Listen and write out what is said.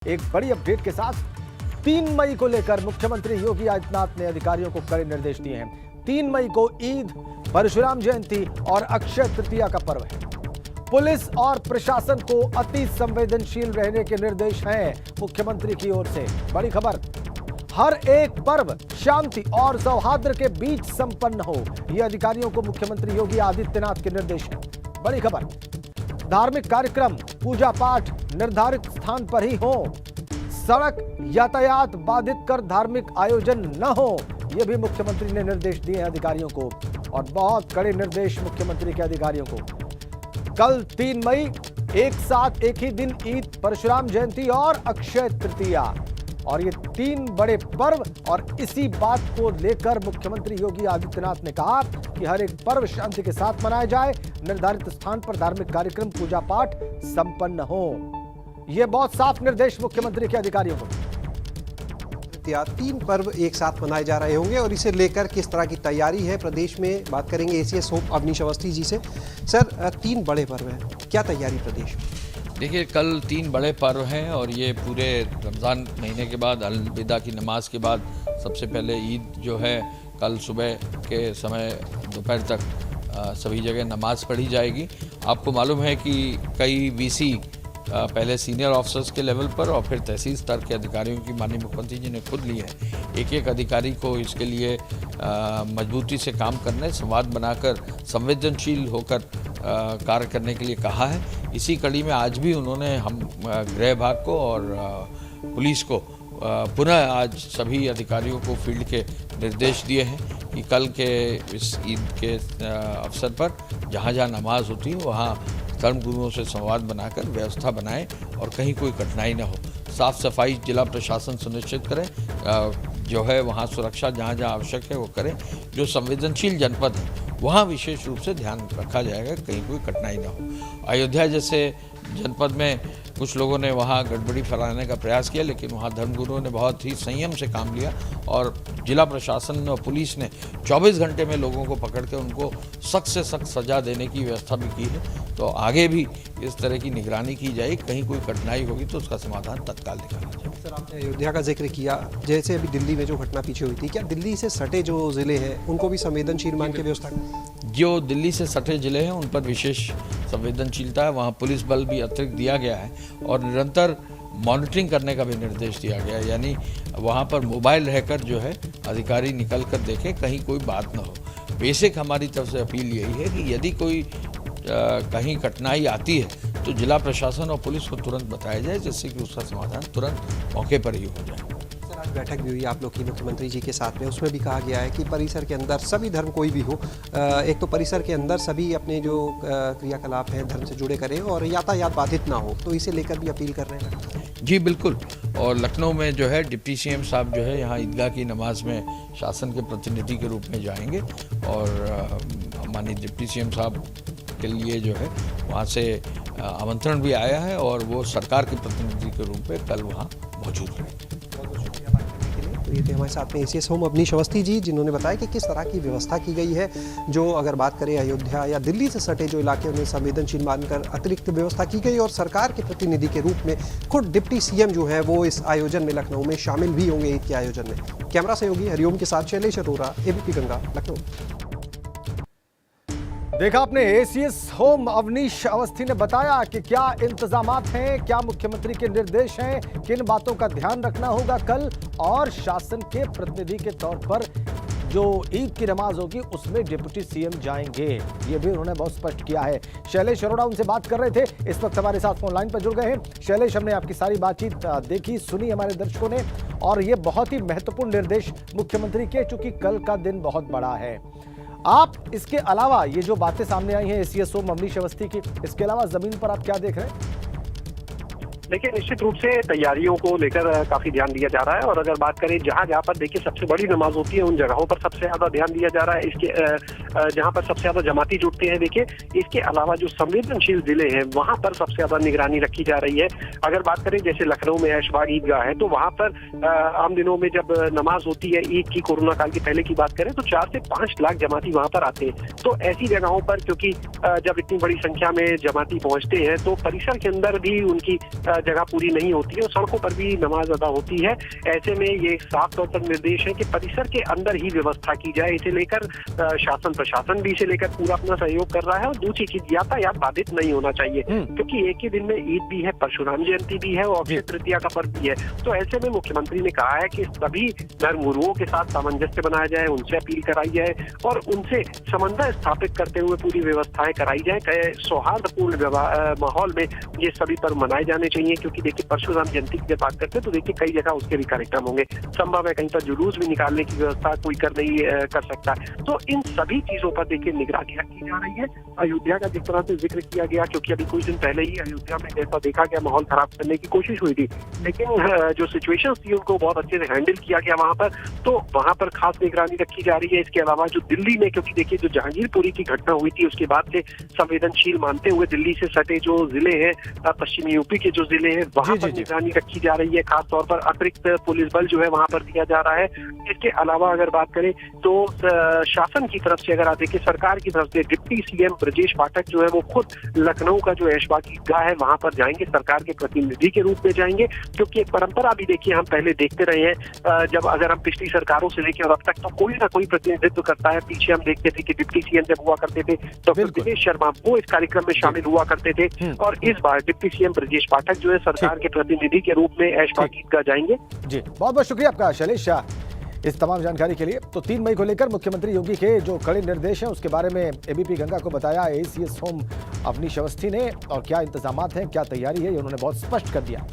एक बड़ी अपडेट के साथ 3 मई को लेकर मुख्यमंत्री योगी आदित्यनाथ ने अधिकारियों को कड़े निर्देश दिए हैं। 3 मई को ईद, परशुराम जयंती और अक्षय तृतीया का पर्व है। पुलिस और प्रशासन को अति संवेदनशील रहने के निर्देश हैं मुख्यमंत्री की ओर से। बड़ी खबर, हर एक पर्व शांति और सौहार्द के बीच संपन्न हो, यह अधिकारियों को मुख्यमंत्री योगी आदित्यनाथ के निर्देश है। बड़ी खबर, धार्मिक कार्यक्रम, पूजा पाठ निर्धारित स्थान पर ही हो, सड़क यातायात बाधित कर धार्मिक आयोजन न हो, यह भी मुख्यमंत्री ने निर्देश दिए हैं अधिकारियों को। और बहुत कड़े निर्देश मुख्यमंत्री के अधिकारियों को। कल 3 मई एक साथ एक ही दिन ईद, परशुराम जयंती और अक्षय तृतीया, और ये 3 बड़े पर्व। और इसी बात को लेकर मुख्यमंत्री योगी आदित्यनाथ ने कहा कि हर एक पर्व शांति के साथ मनाया जाए, निर्धारित स्थान पर धार्मिक कार्यक्रम पूजा पाठ संपन्न हो। ये बहुत साफ निर्देश मुख्यमंत्री के अधिकारियों को। 3 पर्व एक साथ मनाए जा रहे होंगे और इसे लेकर किस तरह की तैयारी है प्रदेश में, बात करेंगे एसीएस होम अवनीश अवस्थी जी से। सर, 3 बड़े पर्व हैं, क्या तैयारी प्रदेश में? देखिए, कल 3 बड़े पर्व हैं और ये पूरे रमज़ान महीने के बाद अलविदा की नमाज के बाद सबसे पहले ईद जो है कल सुबह के समय दोपहर तक सभी जगह नमाज पढ़ी जाएगी। आपको मालूम है कि कई वीसी पहले सीनियर ऑफिसर्स के लेवल पर और फिर तहसील स्तर के अधिकारियों की माननीय मुख्यमंत्री जी ने खुद ली है। एक अधिकारी को इसके लिए मजबूती से काम करने, संवाद बनाकर संवेदनशील होकर कार्य करने के लिए कहा है। इसी कड़ी में आज भी उन्होंने हम गृह विभाग को और पुलिस को पुनः आज सभी अधिकारियों को फील्ड के निर्देश दिए हैं कि कल के इस ईद के अवसर पर जहाँ जहाँ नमाज होती है वहाँ धर्मगुरुओं से संवाद बनाकर व्यवस्था बनाएं और कहीं कोई कठिनाई न हो। साफ सफाई जिला प्रशासन सुनिश्चित करें, जो है वहाँ सुरक्षा जहाँ जहाँ आवश्यक है वो करें। जो संवेदनशील जनपद है वहाँ विशेष रूप से ध्यान रखा जाएगा, कहीं कोई कठिनाई न हो। अयोध्या जैसे जनपद में कुछ लोगों ने वहाँ गड़बड़ी फैलाने का प्रयास किया, लेकिन वहाँ धर्मगुरुओं ने बहुत ही संयम से काम लिया और जिला प्रशासन और पुलिस ने 24 घंटे में लोगों को पकड़ के उनको सख्त से सख्त सजा देने की व्यवस्था भी की है। तो आगे भी इस तरह की निगरानी की जाए, कहीं कोई कठिनाई होगी तो उसका समाधान तत्काल निकाला जाए। सर, आपने अयोध्या का जिक्र किया, जैसे अभी दिल्ली में जो घटना पीछे हुई थी, क्या दिल्ली से सटे जो जिले हैं उनको भी संवेदनशील मान के व्यवस्था? जो दिल्ली से सटे जिले हैं उन पर विशेष संवेदनशीलता है, वहाँ पुलिस बल भी अतिरिक्त दिया गया है और निरंतर मॉनिटरिंग करने का भी निर्देश दिया गया है। यानी वहाँ पर मोबाइल रहकर जो है अधिकारी निकल कर देखें, कहीं कोई बात ना हो। बेसिक हमारी तरफ से अपील यही है कि यदि कोई कहीं कठिनाई आती है तो जिला प्रशासन और पुलिस को तुरंत बताया जाए, जिससे कि उसका समाधान तुरंत मौके पर ही हो जाए। सर, आज बैठक भी हुई आप लोग की मुख्यमंत्री जी के साथ में, उसमें भी कहा गया है कि परिसर के अंदर सभी धर्म कोई भी हो, एक तो परिसर के अंदर सभी अपने जो क्रियाकलाप हैं धर्म से जुड़े करें और यातायात बाधित ना हो, तो इसे लेकर भी अपील कर रहे हैं। जी बिल्कुल। और लखनऊ में जो है डिप्टी सीएम साहब जो है यहाँ ईदगाह की नमाज में शासन के प्रतिनिधि के रूप में जाएंगे और माननीय डिप्टी सीएम साहब के लिए जो है वहाँ से आमंत्रण भी आया है और वो सरकार के प्रतिनिधि के रूप में कल वहाँ मौजूद रहेंगे। तो ये थे हमारे साथ में एसीएस होम अवनीश अवस्थी जी, जिन्होंने बताया कि किस तरह की व्यवस्था की गई है। जो अगर बात करें अयोध्या या दिल्ली से सटे जो इलाके उन्हें संवेदनशील मानकर अतिरिक्त व्यवस्था की गई और सरकार के प्रतिनिधि के रूप में खुद डिप्टी सीएम जो है वो इस आयोजन में लखनऊ में शामिल भी होंगे ईद के आयोजन में। कैमरा सहयोगी हरिओम के साथ शैलेश अरोरा, एबीपी गंगा, लखनऊ। देखा आपने, एसीएस होम अवनीश अवस्थी ने बताया कि क्या इंतजामात हैं, क्या मुख्यमंत्री के निर्देश हैं, किन बातों का ध्यान रखना होगा कल, और शासन के प्रतिनिधि के तौर पर जो ईद की नमाज होगी उसमें डिप्टी सीएम जाएंगे, ये भी उन्होंने बहुत स्पष्ट किया है। शैलेश अरोड़ा उनसे बात कर रहे थे, इस वक्त हमारे साथ फोन लाइन पर जुड़ गए हैं। शैलेश, हमने आपकी सारी बातचीत देखी, सुनी हमारे दर्शकों ने, और ये बहुत ही महत्वपूर्ण निर्देश मुख्यमंत्री के, चूंकि कल का दिन बहुत बड़ा है। आप इसके अलावा ये जो बातें सामने आई हैं एसीएस होम अवनीश अवस्थी की, इसके अलावा जमीन पर आप क्या देख रहे हैं? देखिए, निश्चित रूप से तैयारियों को लेकर काफी ध्यान दिया जा रहा है और अगर बात करें जहां जहां पर देखिए सबसे बड़ी नमाज होती है उन जगहों पर सबसे ज्यादा ध्यान दिया जा रहा है। इसके जहां पर सबसे ज्यादा जमाती जुटते हैं, देखिए इसके अलावा जो संवेदनशील जिले हैं वहां पर सबसे ज्यादा निगरानी रखी जा रही है। अगर बात करें जैसे लखनऊ में ऐशबाग ईदगाह है तो वहां पर आम दिनों में जब नमाज होती है ईद की, कोरोना काल के पहले की बात करें तो 4 से 5 लाख जमाती वहां पर आते हैं। तो ऐसी जगहों पर क्योंकि जब इतनी बड़ी संख्या में जमाती पहुंचते हैं तो परिसर के अंदर भी उनकी जगह पूरी नहीं होती है और सड़कों पर भी नमाज अदा होती है। ऐसे में ये साफ तौर पर निर्देश है कि परिसर के अंदर ही व्यवस्था की जाए। इसे लेकर शासन प्रशासन भी इसे लेकर पूरा अपना सहयोग कर रहा है। और दूसरी चीज, यातायात बाधित नहीं होना चाहिए, क्योंकि एक ही दिन में ईद भी है, परशुराम जयंती भी है और अक्षय तृतीया का पर्व भी है। तो ऐसे में मुख्यमंत्री ने कहा है कि सभी धर्म गुरुओं के साथ सामंजस्य बनाया जाए, उनसे अपील कराई जाए और उनसे समन्वय स्थापित करते हुए पूरी व्यवस्थाएं कराई जाए। सौहार्दपूर्ण माहौल में ये सभी पर्व मनाए जाने चाहिए, क्योंकि देखिए परशुराम जयंती की बात करते हैं तो देखिए कई जगह उसके भी कार्यक्रम होंगे, संभव है कहीं पर जुलूस भी निकालने की व्यवस्था कोई कर सकता है। तो इन सभी चीजों पर देखिए निगरानी रखी जा रही है। अयोध्या का जिस तरह से जिक्र किया गया, क्योंकि अभी कुछ दिन पहले ही अयोध्या में जैसा देखा गया माहौल खराब करने की कोशिश हुई थी, लेकिन जो सिचुएशन थी उनको बहुत अच्छे से हैंडल किया गया वहां पर, तो वहां पर खास निगरानी रखी जा रही है। इसके अलावा जो दिल्ली में, क्योंकि देखिए जो जहांगीरपुरी की घटना हुई थी उसके बाद से संवेदनशील मानते हुए दिल्ली से सटे जो जिले हैं, पश्चिमी यूपी के जो जिले हैं, वहां पर निगरानी रखी जा रही है। खासतौर पर अतिरिक्त पुलिस बल जो है वहां पर दिया जा रहा है। इसके अलावा अगर बात करें तो शासन की तरफ से, अगर आप देखिए सरकार की तरफ से, डिप्टी सीएम ब्रजेश पाठक जो है वो खुद लखनऊ का जो ऐशबाग ईदगाह है वहां पर जाएंगे, सरकार के प्रतिनिधि के रूप में जाएंगे। क्योंकि एक परंपरा भी देखिए हम पहले देखते रहे हैं, जब अगर हम पिछली सरकारों से लेकर और अब तक, तो कोई ना कोई प्रतिनिधित्व करता है। पीछे हम देखते थे कि डिप्टी सीएम जब हुआ करते थे डॉक्टर दिनेश शर्मा, वो इस कार्यक्रम में शामिल हुआ करते थे। और इस बार डिप्टी सीएम ब्रजेश पाठक जो है सरकार के प्रतिनिधि के रूप में ऐशबाग ईदगाह जाएंगे। जी, बहुत बहुत शुक्रिया आपका शैलेश शाह इस तमाम जानकारी के लिए। तो 3 मई को लेकर मुख्यमंत्री योगी के जो कड़े निर्देश हैं उसके बारे में एबीपी गंगा को बताया एसीएस होम अवनीश अवस्थी ने, और क्या इंतजामात हैं, क्या तैयारी है, ये उन्होंने बहुत स्पष्ट कर दिया।